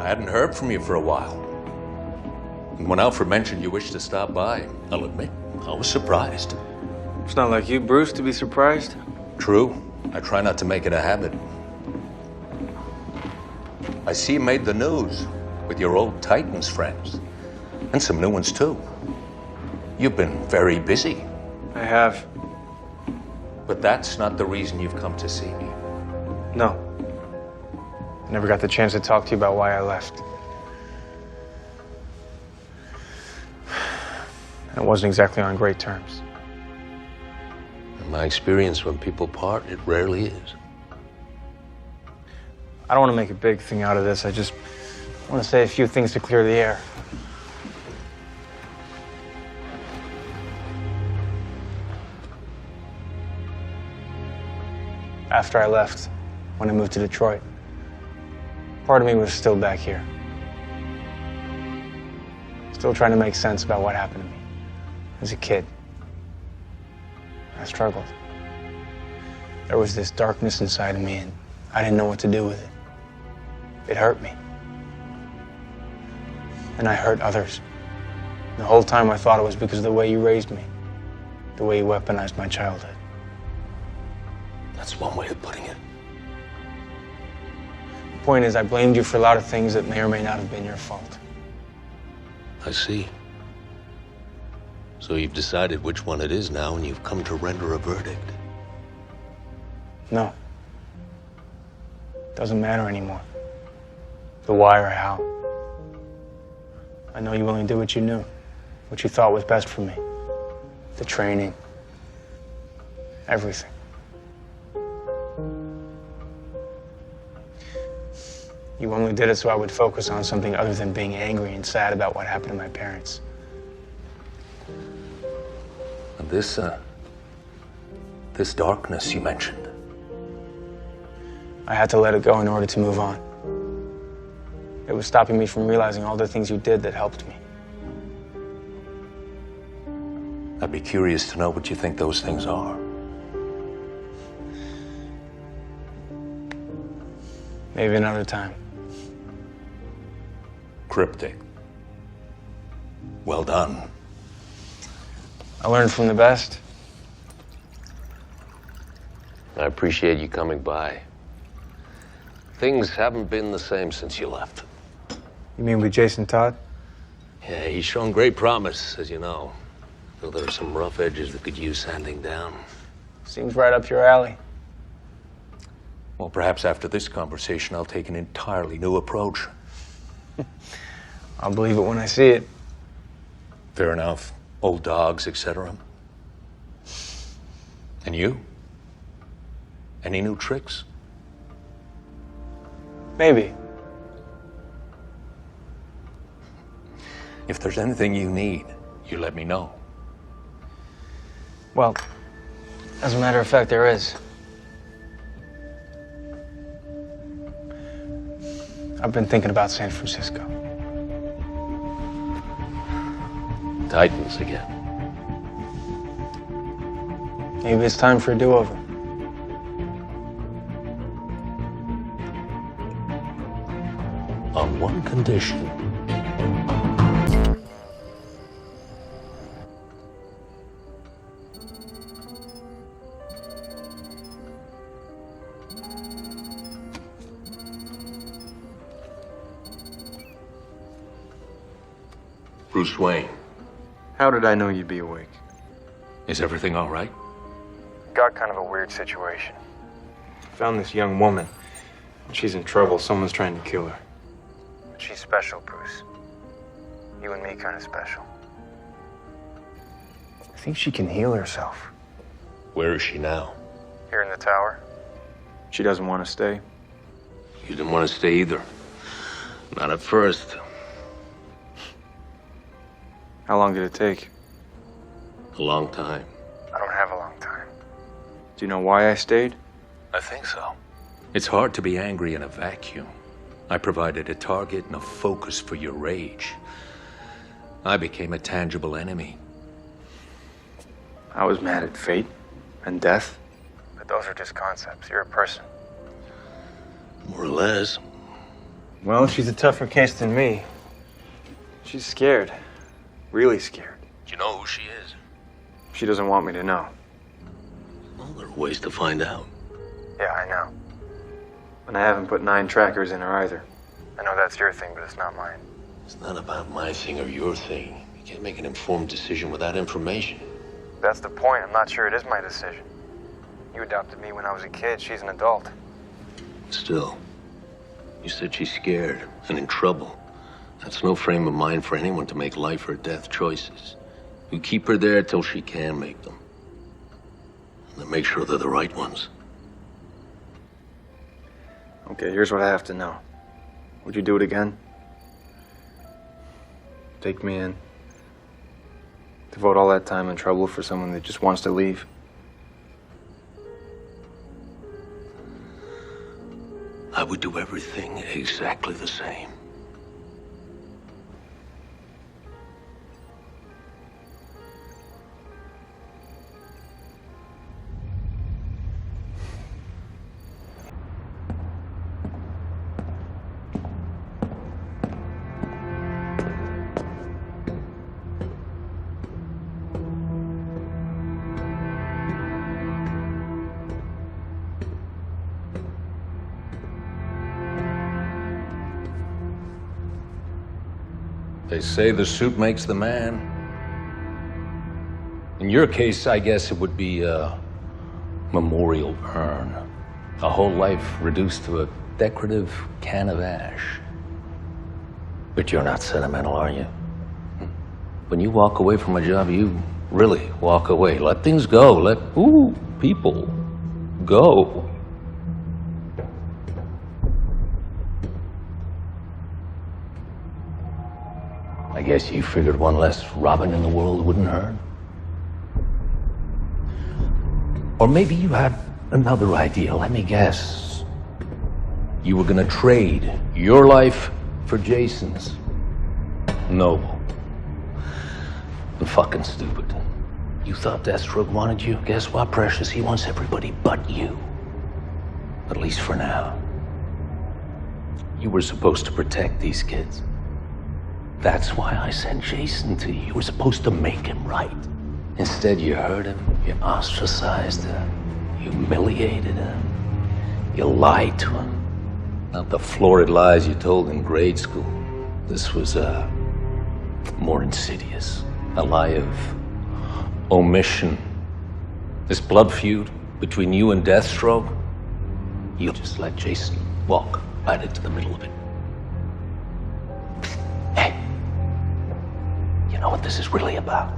hadn't heard from you for a while. And when Alfred mentioned you wished to stop by, I'll admit, I was surprised. It's not like you, Bruce, to be surprised. True. I try not to make it a habit. I see you made the news with your old Titans friends. And some new ones, too. You've been very busy. I have. But that's not the reason you've come to see me. No. I never got the chance to talk to you about why I left. And it wasn't exactly on great terms. In my experience, when people part, it rarely is. I don't want to make a big thing out of this. I just want to say a few things to clear the air. After I left, when I moved to Detroit, part of me was still back here. Still trying to make sense about what happened to me as a kid. I struggled. There was this darkness inside of me, and I didn't know what to do with it. It hurt me. And I hurt others. The whole time I thought it was because of the way you raised me, the way you weaponized my childhood. That's one way of putting it. The point is, I blamed you for a lot of things that may or may not have been your fault. I see. So you've decided which one it is now, and you've come to render a verdict. No. Doesn't matter anymore. The why or how. I know you only did what you knew, what you thought was best for me. The training. Everything. You only did it so I would focus on something other than being angry and sad about what happened to my parents. And this darkness you mentioned. I had to let it go in order to move on. It was stopping me from realizing all the things you did that helped me. I'd be curious to know what you think those things are. Maybe another time. Cryptic. Well done. I learned from the best. I appreciate you coming by. Things haven't been the same since you left. You mean with Jason Todd? Yeah, he's shown great promise, as you know. Though there are some rough edges that could use sanding down. Seems right up your alley. Well, perhaps after this conversation, I'll take an entirely new approach. I'll believe it when I see it. Fair enough. Old dogs, etc. And you? Any new tricks? Maybe. If there's anything you need, you let me know. Well, as a matter of fact, there is. I've been thinking about San Francisco. Titans again. Maybe it's time for a do-over. On one condition. Bruce Wayne, How did I know you'd be awake? is everything all right? Got kind of a weird situation. Found this young woman. She's in trouble. Someone's trying to kill her. But she's special, Bruce. You and me kind of special. I think she can heal herself. Where is she now? Here in the tower. She doesn't want to stay. You didn't want to stay either. Not at first. How long did it take? A long time. I don't have a long time. Do you know why I stayed? I think so. It's hard to be angry in a vacuum. I provided a target and a focus for your rage. I became a tangible enemy. I was mad at fate and death. But those are just concepts. You're a person. More or less. Well, she's a tougher case than me. She's scared. Really scared. Do you know who she is? She doesn't want me to know. Well, there are ways to find out. Yeah, I know. And I haven't put 9 trackers in her either. I know that's your thing, but it's not mine. It's not about my thing or your thing. You can't make an informed decision without information. That's the point. I'm not sure it is my decision. You adopted me when I was a kid. She's an adult. Still, you said she's scared and in trouble. That's no frame of mind for anyone to make life or death choices. You keep her there till she can make them. And then make sure they're the right ones. Okay, here's what I have to know. Would you do it again? Take me in. Devote all that time and trouble for someone that just wants to leave. I would do everything exactly the same. They say the suit makes the man. In your case, I guess it would be a memorial urn. A whole life reduced to a decorative can of ash. But you're not sentimental, are you? When you walk away from a job, you really walk away. Let things go. Let, people go. I guess you figured one less Robin in the world wouldn't hurt. Or maybe you had another idea. Let me guess. You were gonna trade your life for Jason's. Noble. And fucking stupid. You thought Deathstroke wanted you? Guess what, Precious? He wants everybody but you. At least for now. You were supposed to protect these kids. That's why I sent Jason to you. You were supposed to make him right. Instead, you hurt him, you ostracized him, you humiliated him, you lied to him. Not the florid lies you told in grade school. This was, more insidious. A lie of omission. This blood feud between you and Deathstroke, you just let Jason walk right into the middle of it. Hey. You know what this is really about?